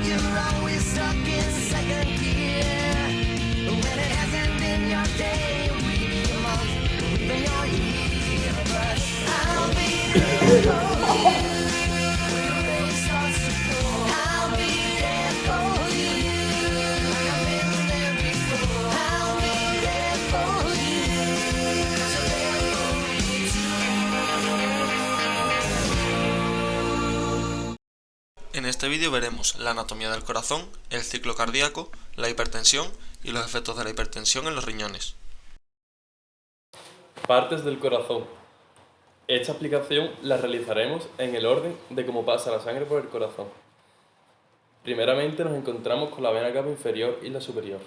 You're always stuck in second gear. When it hasn't been your day, week, your month, or even your year. But I'll be there for you. When the rain starts to pour, I'll be there for you. Like I've been there before. I'll be there for you. 'Cause you're there for me too. En este vídeo veremos la anatomía del corazón, el ciclo cardíaco, la hipertensión y los efectos de la hipertensión en los riñones. Partes del corazón. Esta explicación la realizaremos en el orden de cómo pasa la sangre por el corazón. Primeramente nos encontramos con la vena cava inferior y la superior.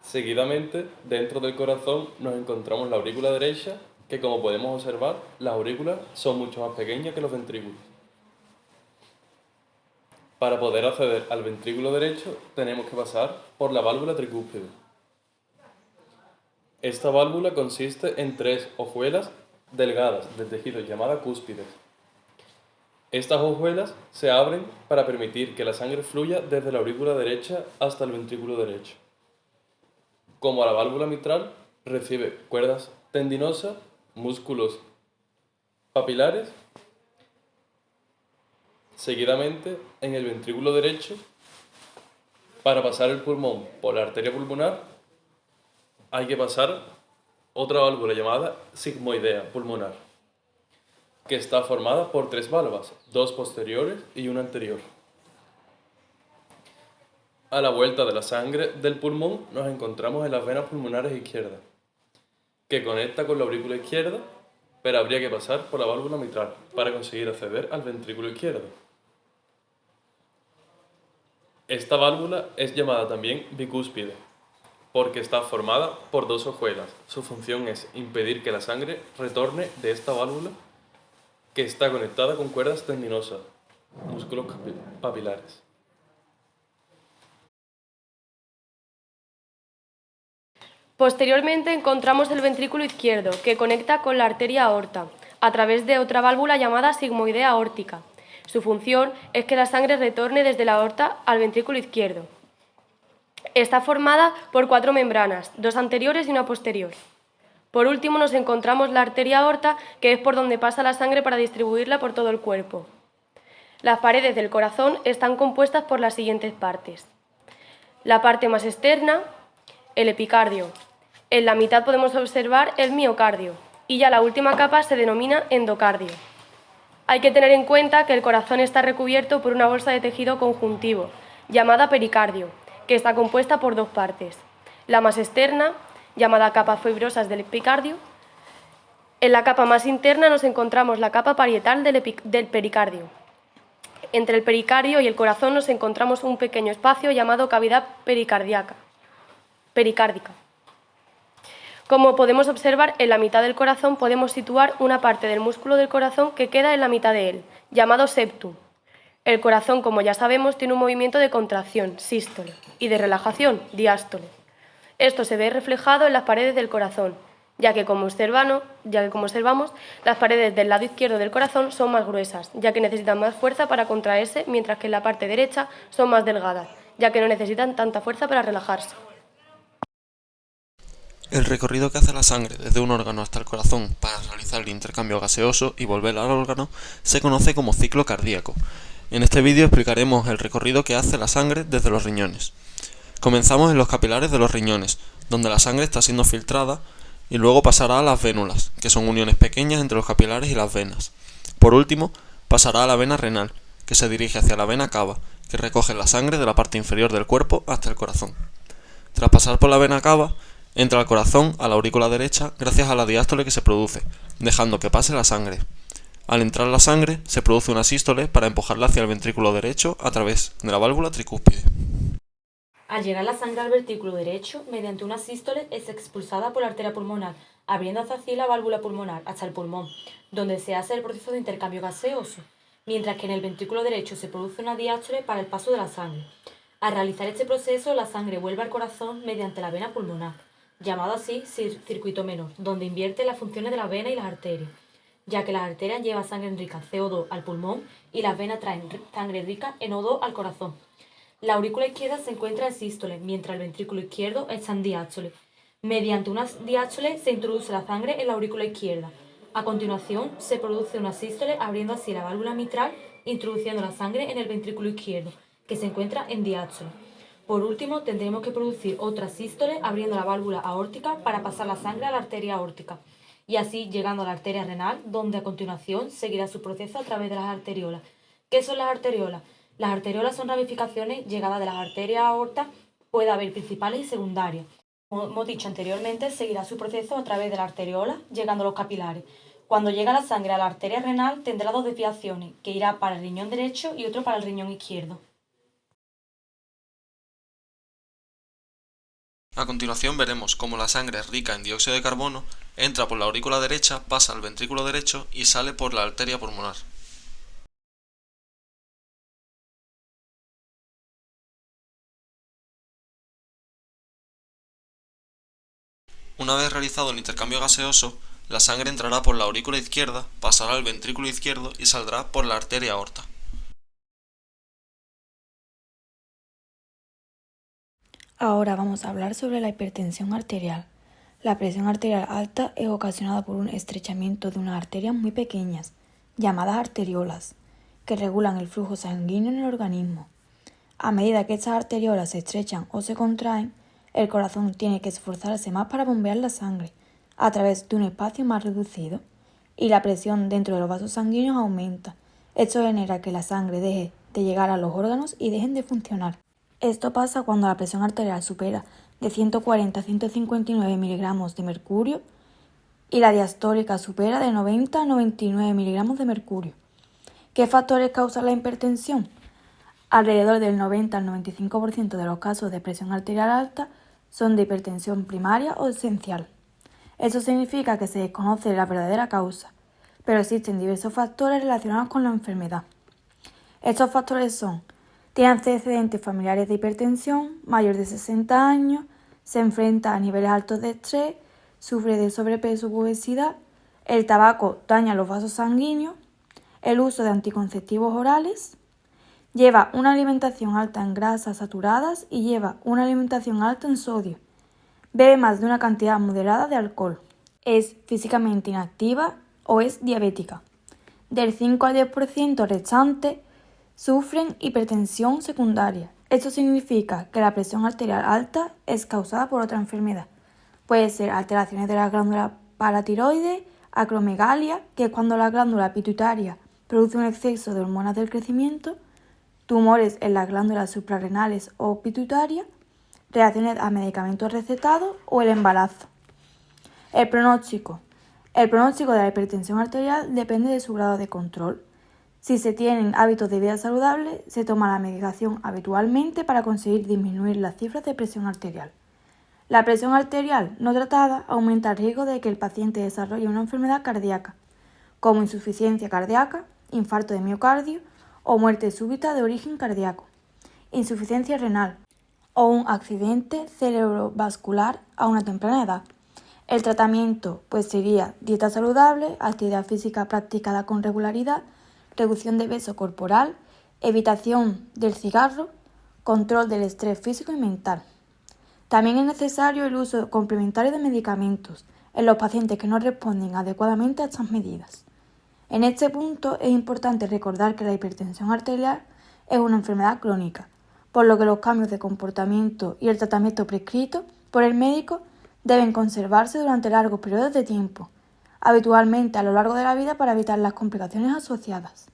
Seguidamente, dentro del corazón nos encontramos la aurícula derecha, que como podemos observar, las aurículas son mucho más pequeñas que los ventrículos. Para poder acceder al ventrículo derecho tenemos que pasar por la válvula tricúspide. Esta válvula consiste en 3 hojuelas delgadas de tejido llamadas cúspides. Estas hojuelas se abren para permitir que la sangre fluya desde la aurícula derecha hasta el ventrículo derecho. Como la válvula mitral recibe cuerdas tendinosas, músculos papilares. Seguidamente, en el ventrículo derecho, para pasar el pulmón por la arteria pulmonar, hay que pasar otra válvula llamada sigmoidea pulmonar, que está formada por 3 válvulas, 2 posteriores y una anterior. A la vuelta de la sangre del pulmón nos encontramos en las venas pulmonares izquierdas, que conecta con la aurícula izquierda, pero habría que pasar por la válvula mitral para conseguir acceder al ventrículo izquierdo. Esta válvula es llamada también bicúspide, porque está formada por 2 hojuelas. Su función es impedir que la sangre retorne de esta válvula, que está conectada con cuerdas tendinosas, músculos papilares. Posteriormente encontramos el ventrículo izquierdo, que conecta con la arteria aorta, a través de otra válvula llamada sigmoidea aórtica. Su función es que la sangre retorne desde la aorta al ventrículo izquierdo. Está formada por 4 membranas, 2 anteriores y una posterior. Por último nos encontramos la arteria aorta, que es por donde pasa la sangre para distribuirla por todo el cuerpo. Las paredes del corazón están compuestas por las siguientes partes. La parte más externa, el epicardio. En la mitad podemos observar el miocardio y ya la última capa se denomina endocardio. Hay que tener en cuenta que el corazón está recubierto por una bolsa de tejido conjuntivo, llamada pericardio, que está compuesta por 2 partes. La más externa, llamada capa fibrosas del epicardio. En la capa más interna nos encontramos la capa parietal del pericardio. Entre el pericardio y el corazón nos encontramos un pequeño espacio llamado cavidad pericárdica. Como podemos observar, en la mitad del corazón podemos situar una parte del músculo del corazón que queda en la mitad de él, llamado septum. El corazón, como ya sabemos, tiene un movimiento de contracción, sístole, y de relajación, diástole. Esto se ve reflejado en las paredes del corazón, ya que como observamos, las paredes del lado izquierdo del corazón son más gruesas, ya que necesitan más fuerza para contraerse, mientras que en la parte derecha son más delgadas, ya que no necesitan tanta fuerza para relajarse. El recorrido que hace la sangre desde un órgano hasta el corazón para realizar el intercambio gaseoso y volver al órgano se conoce como ciclo cardíaco. En este vídeo explicaremos el recorrido que hace la sangre desde los riñones. Comenzamos en los capilares de los riñones, donde la sangre está siendo filtrada y luego pasará a las vénulas, que son uniones pequeñas entre los capilares y las venas. Por último, pasará a la vena renal, que se dirige hacia la vena cava, que recoge la sangre de la parte inferior del cuerpo hasta el corazón. Tras pasar por la vena cava, entra al corazón a la aurícula derecha gracias a la diástole que se produce, dejando que pase la sangre. Al entrar la sangre, se produce una sístole para empujarla hacia el ventrículo derecho a través de la válvula tricúspide. Al llegar la sangre al ventrículo derecho, mediante una sístole es expulsada por la arteria pulmonar, abriendo hacia así la válvula pulmonar hasta el pulmón, donde se hace el proceso de intercambio gaseoso, mientras que en el ventrículo derecho se produce una diástole para el paso de la sangre. Al realizar este proceso, la sangre vuelve al corazón mediante la vena pulmonar, llamado así circuito menor, donde invierte las funciones de la vena y las arterias. ya que las arterias llevan sangre rica en CO2 al pulmón y las venas traen sangre rica en O2 al corazón. La aurícula izquierda se encuentra en sístole, mientras el ventrículo izquierdo está en diástole. Mediante una diástole se introduce la sangre en la aurícula izquierda. A continuación, se produce una sístole abriendo así la válvula mitral, introduciendo la sangre en el ventrículo izquierdo, que se encuentra en diástole. Por último, tendremos que producir otra sístole abriendo la válvula aórtica para pasar la sangre a la arteria aórtica, y así llegando a la arteria renal, donde a continuación seguirá su proceso a través de las arteriolas. ¿Qué son las arteriolas? Las arteriolas son ramificaciones llegadas de las arterias aortas, puede haber principales y secundarias. Como hemos dicho anteriormente, seguirá su proceso a través de la arteriola, llegando a los capilares. Cuando llega la sangre a la arteria renal, tendrá dos desviaciones, que irá para el riñón derecho y otro para el riñón izquierdo. A continuación veremos cómo la sangre rica en dióxido de carbono entra por la aurícula derecha, pasa al ventrículo derecho y sale por la arteria pulmonar. Una vez realizado el intercambio gaseoso, la sangre entrará por la aurícula izquierda, pasará al ventrículo izquierdo y saldrá por la arteria aorta. Ahora vamos a hablar sobre la hipertensión arterial. La presión arterial alta es ocasionada por un estrechamiento de unas arterias muy pequeñas, llamadas arteriolas, que regulan el flujo sanguíneo en el organismo. A medida que estas arteriolas se estrechan o se contraen, el corazón tiene que esforzarse más para bombear la sangre a través de un espacio más reducido, y la presión dentro de los vasos sanguíneos aumenta. Esto genera que la sangre deje de llegar a los órganos y dejen de funcionar. Esto pasa cuando la presión arterial supera de 140 a 159 miligramos de mercurio y la diastólica supera de 90 a 99 miligramos de mercurio. ¿Qué factores causan la hipertensión? Alrededor del 90 al 95% de los casos de presión arterial alta son de hipertensión primaria o esencial. Eso significa que se desconoce la verdadera causa, pero existen diversos factores relacionados con la enfermedad. Estos factores son: tiene antecedentes familiares de hipertensión, mayor de 60 años, se enfrenta a niveles altos de estrés, sufre de sobrepeso u obesidad, el tabaco daña los vasos sanguíneos, el uso de anticonceptivos orales, lleva una alimentación alta en grasas saturadas y lleva una alimentación alta en sodio, bebe más de una cantidad moderada de alcohol, es físicamente inactiva o es diabética. Del 5 al 10% restante sufren hipertensión secundaria. Esto significa que la presión arterial alta es causada por otra enfermedad. Puede ser alteraciones de la glándula paratiroides, acromegalia, que es cuando la glándula pituitaria produce un exceso de hormonas del crecimiento, tumores en las glándulas suprarrenales o pituitarias, reacciones a medicamentos recetados o el embarazo. El pronóstico. El pronóstico de la hipertensión arterial depende de su grado de control. Si se tienen hábitos de vida saludables, se toma la medicación habitualmente para conseguir disminuir las cifras de presión arterial. La presión arterial no tratada aumenta el riesgo de que el paciente desarrolle una enfermedad cardíaca, como insuficiencia cardíaca, infarto de miocardio o muerte súbita de origen cardíaco, insuficiencia renal o un accidente cerebrovascular a una temprana edad. El tratamiento sería dieta saludable, actividad física practicada con regularidad, reducción de peso corporal, evitación del cigarro, control del estrés físico y mental. También es necesario el uso complementario de medicamentos en los pacientes que no responden adecuadamente a estas medidas. En este punto es importante recordar que la hipertensión arterial es una enfermedad crónica, por lo que los cambios de comportamiento y el tratamiento prescrito por el médico deben conservarse durante largos periodos de tiempo, habitualmente a lo largo de la vida, para evitar las complicaciones asociadas.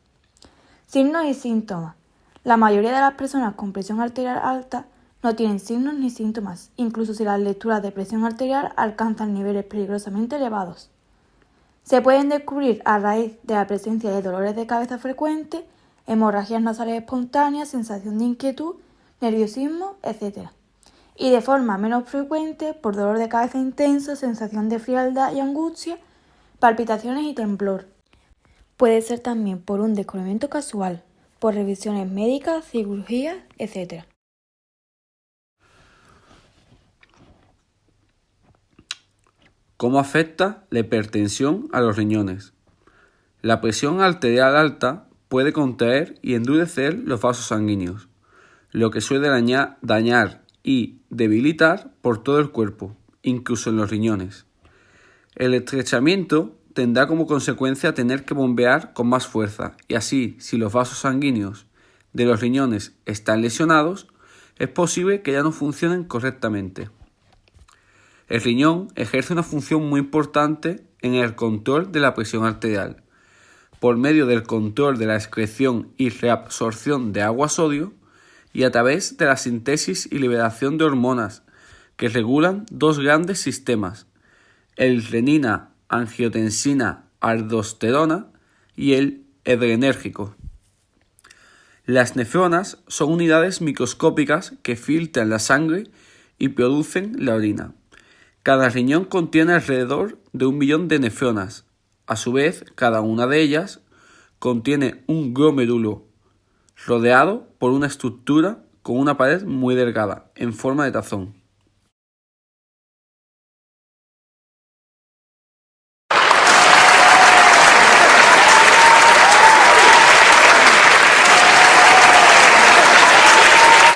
Signos y síntomas. La mayoría de las personas con presión arterial alta no tienen signos ni síntomas, incluso si las lecturas de presión arterial alcanzan niveles peligrosamente elevados. Se pueden descubrir a raíz de la presencia de dolores de cabeza frecuentes, hemorragias nasales espontáneas, sensación de inquietud, nerviosismo, etc. Y de forma menos frecuente por dolor de cabeza intenso, sensación de frialdad y angustia, palpitaciones y temblor. Puede ser también por un descubrimiento casual, por revisiones médicas, cirugías, etc. ¿Cómo afecta la hipertensión a los riñones? La presión arterial alta puede contraer y endurecer los vasos sanguíneos, lo que suele dañar y debilitar por todo el cuerpo, incluso en los riñones. El estrechamiento tendrá como consecuencia tener que bombear con más fuerza y así, si los vasos sanguíneos de los riñones están lesionados, es posible que ya no funcionen correctamente. El riñón ejerce una función muy importante en el control de la presión arterial, por medio del control de la excreción y reabsorción de agua-sodio y a través de la síntesis y liberación de hormonas que regulan dos grandes sistemas, el renina-angiotensina-aldosterona y el adrenérgico. Las nefronas son unidades microscópicas que filtran la sangre y producen la orina. Cada riñón contiene alrededor de 1 millón de nefronas. A su vez, cada una de ellas contiene un glomérulo rodeado por una estructura con una pared muy delgada, en forma de tazón.